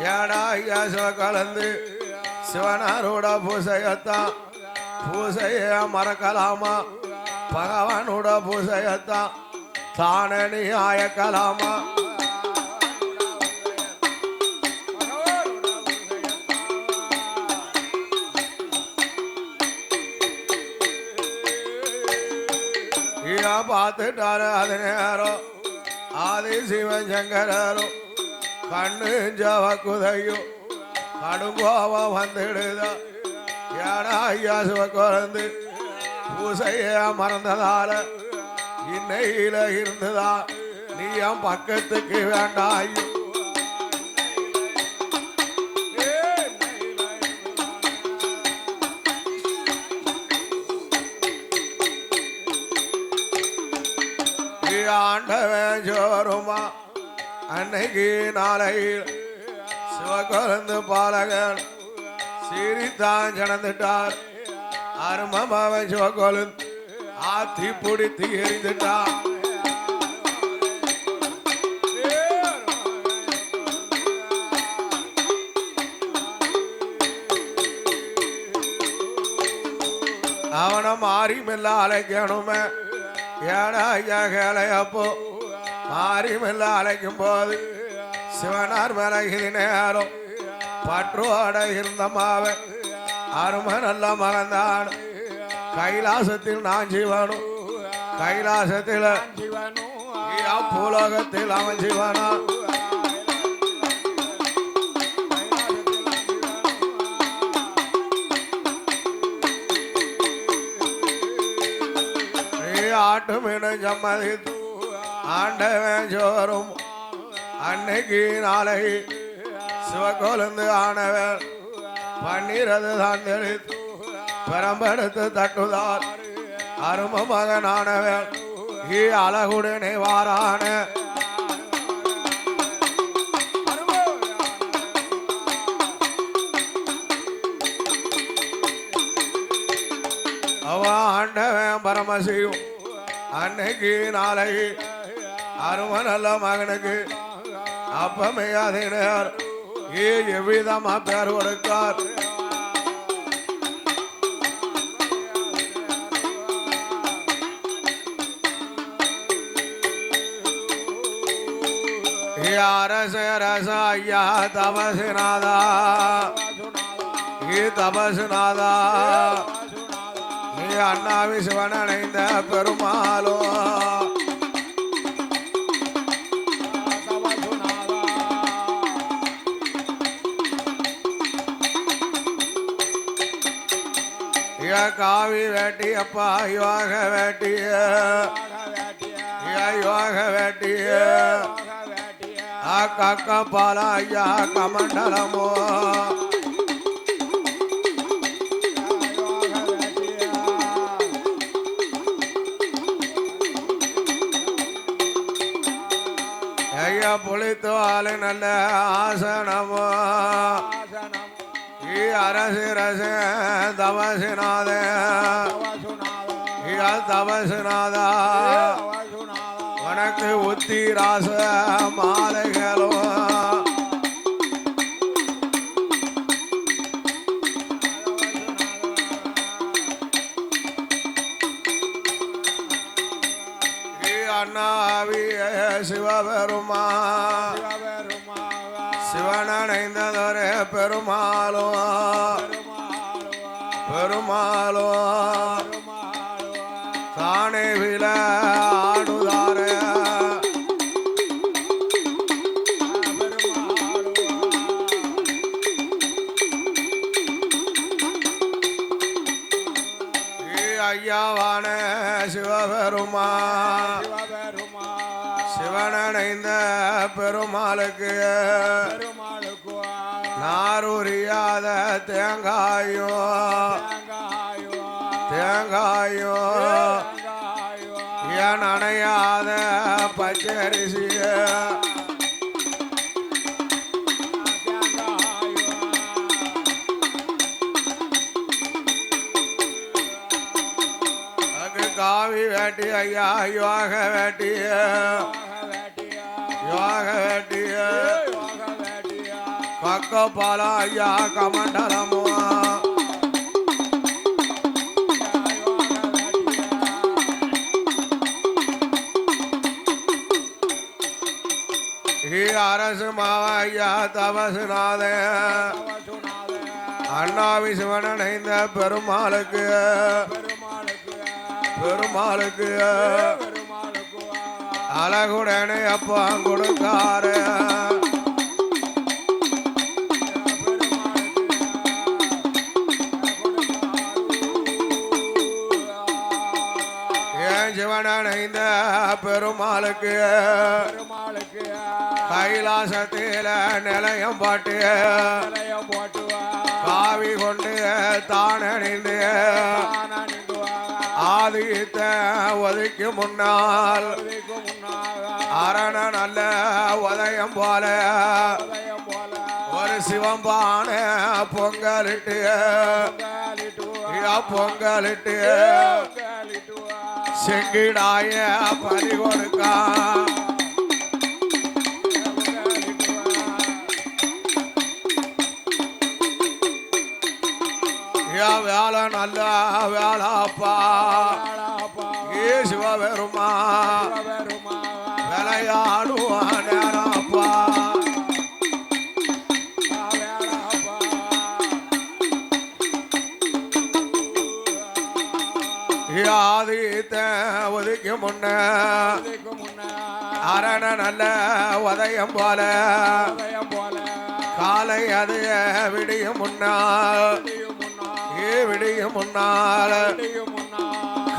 Speaker 2: ஏடா ஐயாசோ கலந்து சிவனாரோட பூசையத்தான் பூசைய மறக்கலாமா பகவானோட பூசையத்தான் தானே ஆயக்கலாமா பார்த்துட்டாரு அது நேரம் ஆதி சிவன் சங்கரரும் கண்ணு ஜவ குதையும் கடுங்கோவம் வந்துடுதா ஏடா ஐயா சிவ குழந்து பூசைய மறந்ததால இன்னையில இருந்ததா நீ என் பக்கத்துக்கு வேண்டாம் ஐயோ ஆண்டவன் ஜோருமா அன்னைக்கு நாளையில் சிவகுழந்து பாலகன் சீரித்தான் ஜனந்துட்டார் அருமமாவன் சிவகுழந்து ஆத்தி பிடித்து எரிந்துட்டான் அவனை மாறி மெல்ல அழைக்கணுமே ஏடா ஐயா கேளையப்போ மாறி மெல்ல அழைக்கும் போது சிவனார் மலகிரி நேரம் பற்றோட இருந்த மாவன் அருமை நல்ல மகந்தான் கைலாசத்தில் நான் ஜீவனும் கைலாசத்தில் பூலோகத்தில் அவன் ஜீவனா ஆட்டு மீன் சம்மதித்து ஆண்டவன் ஜோரும் அன்னைக்கு நாளை சிவகோலந்து ஆனவன் பன்னிரது தான் தெளித்து பெரம்பெடுத்து தட்டுதார் அரும மகனானவன் அழகுடனே வாரான அவ ஆண்டவன் பரமசிவம் அன்னைக்கு நாளை அரும நல்ல மகனுக்கு அப்பமே அதினர் எவ்விதமா பேர் கொடுத்தார் அரச ரச ஐயா தபசுநாதா தபசுநாதா அண்ணாவி சிவன் அணைந்த பெருமாளோ காவி வேட்டி அப்பா யோக வேட்டிய யோக வேட்டிய கக்க பால ஐயா கமண்டலமோ புளித்தோல நல்ல ஆசனமோ அரசு ரச தவசுநாத தவசுநாதா உனக்கு உத்திராச மாலைகளோ சிவபெருமா சிவனடைந்ததொரு பெருமாளும் பெருமாளும் தானே வில ஆடுதாரே ஐயாவான சிவபெருமா சிவனடைந்த பெருமாளுக்கு நாரூரியாத தேங்காயும் ஏன் அணையாத பச்சரிசிய காவி வேட்டி ஐயா யோக வேட்டிய கக்கபால ஐயா கமண்டலமோ அரசு மாவையா தபசுநாத அண்ணாவி சிவனடைந்த பெருமாளுக்கு அழகுடனே அப்பா கொடுத்தாரு ஏன் சிவனடைந்த பெருமாளுக்கு கைலாசத்தில நிலையம் போட்டு காவி கொண்டு தானணிந்து ஆதித்த ஒதுக்கு முன்னால் அரண நல்ல உதயம் போல ஒரு சிவம்பான பொங்கலிட்டு செங்கிடாய பறி கொடுக்கா வேலை நல்ல வேளாப்பா ஏ சிவபெருமா விளையாடுவானப்பா ஆதித்த ஒதுக்கு முன்ன அரண நல்ல உதயம் போல காலை அது விடியும் முன்னால் விடியும் முன்னால்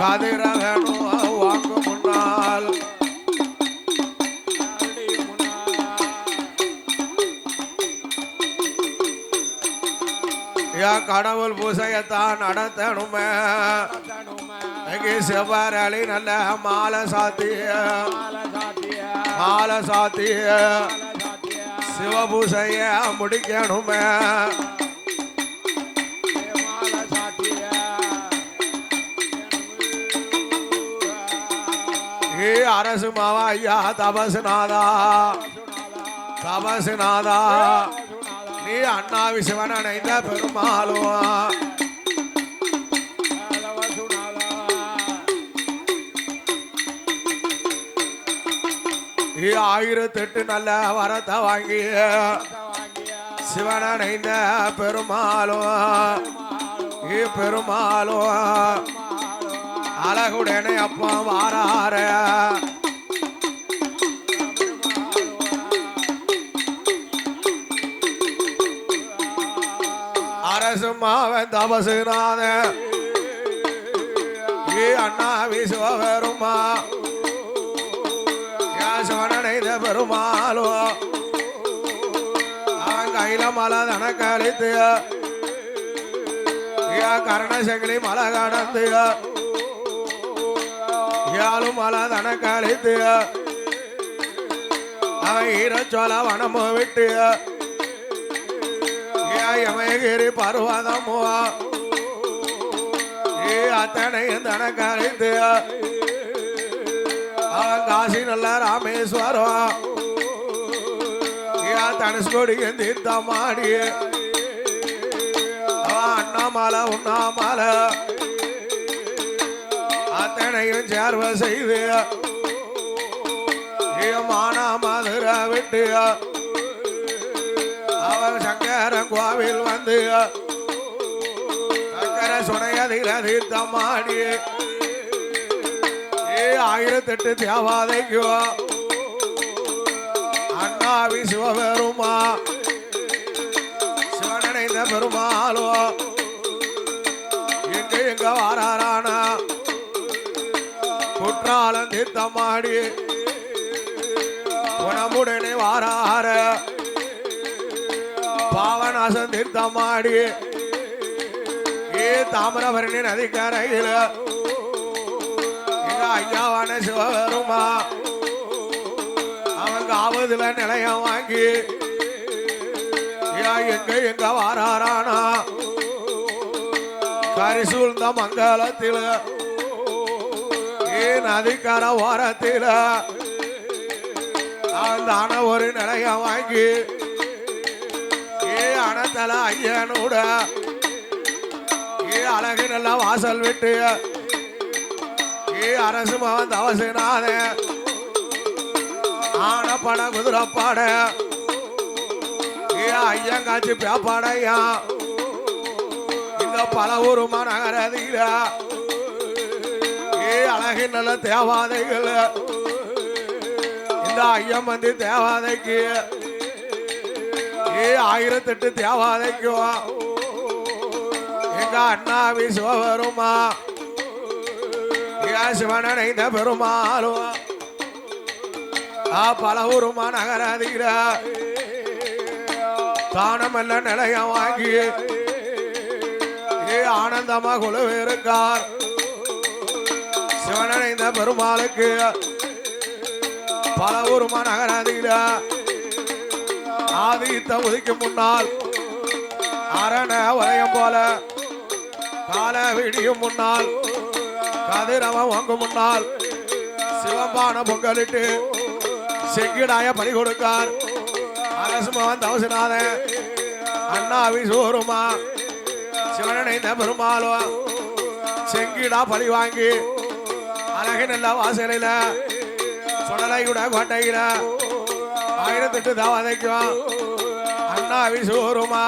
Speaker 2: கதிரகனோ வாக்கு முன்னால் கடவுள் பூசையத்தான் நடத்தணுமே செவ்வாறி நல்ல மாலை சாத்திய சிவபூசைய முடிக்கணுமே அரசு மாவா ஐயா தபசுநாதா நீ அண்ணாவி சிவனடைந்த பெருமாளும் 1008 நல்ல வரத்தை வாங்கி சிவனடைந்த பெருமாளும் அழகுடனே அப்பா வாரார அரசு மாவன் தபசுநாத அண்ணாவி சிவபெருமா சிவனடைந்த பெருமாளும் அவன் கையில மலை தனக்களித்து கர்ணசங்கிலி மலை கடந்து யாழும் மலை தனக்களித்து அவன் ஈரச்சோல வனமோ விட்டு யமகிரி பர்வதமோ அத்தனையும் தனக்களித்து காசி நல்ல ராமேஸ்வரம் தனுஷ்கோடிக்கு தீர்த்தமாடி அண்ணாமலை உண்ணாமலை அத்தனையும் சேர்வ செய்து மானா மதுரை விட்டு அவன் சங்கர கோவில் வந்து சங்கர சுனையதிர தீர்த்தமாடி 1008 தேவாதைக்கு அண்ணாவி சிவபெருமா சிவனடைந்த பெருமாளோ எங்க வாரானா குற்றாலம் தீர்த்தமாடி குணமுடனே வாரார பாவநாசம் தீர்த்தமாடி தாமிரபரணி நதிக்கரையில் எங்க ஐயாவான சிவபெருமா அவங்க ஆவதுல நிலையம் வாங்கி எங்க வாரானா கரிசூழ்ந்த மங்களத்தில் நதிக்கர ஓரத்தில் அந்த ஒரு நிலையம் வாங்கி அணத்தல ஐயனோட அழகு நல்ல வாசல் விட்டு அரசு மகன் தவசினாத ஆனப்பட குதிரப்பாட ஐயங்காட்சி பேப்பாடையா இந்த பல ஊருமா நகரதில அழகு நல்ல தேவாதைகள் இந்த ஐயம் வந்து தேவாதைக்கு 1008 தேவாதைக்கும் எங்க அண்ணாவி சிவபெருமா சிவனடைந்த பெருமாளும் பல ஊருமா நகரதில தானமல்ல நிலையம் வாங்கி ஆனந்தமா குழுவிருக்கார் சிவனடைந்த பெருமாளுக்கு பல ஊருமா நகரதில ஆதித்த உதிக்கும் முன்னால் அரண வளையம் போல கால விடியும் முன்னால் கதிரவன் வாங்கும் முன்னால் சிவம்பான பொங்கலிட்டு செங்கிடாய பறி கொடுக்கார் அரசுமவன் தவசிநாதன் அண்ணாவி சோருமா சிவனடைந்த பெருமாளும் செங்கிடா பழி வாங்கி அழகு நல்ல வாசலில சுடலையுட கோட்டையில 1008 தேவாதைக்கும் அண்ணாவி சோருமா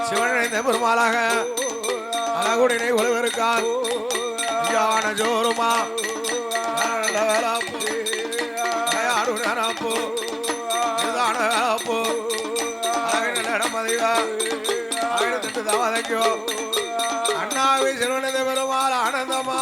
Speaker 2: சிவனடைந்த பெருமாளாக அழகுடனே உழவிருக்கார் ஞான ஜோருமா வேலாப்பு அழகு நடமதிவா 1008 தேவாதைக்கும் அண்ணாவி சிவனடைந்த பெருமாள் ஆனந்தமா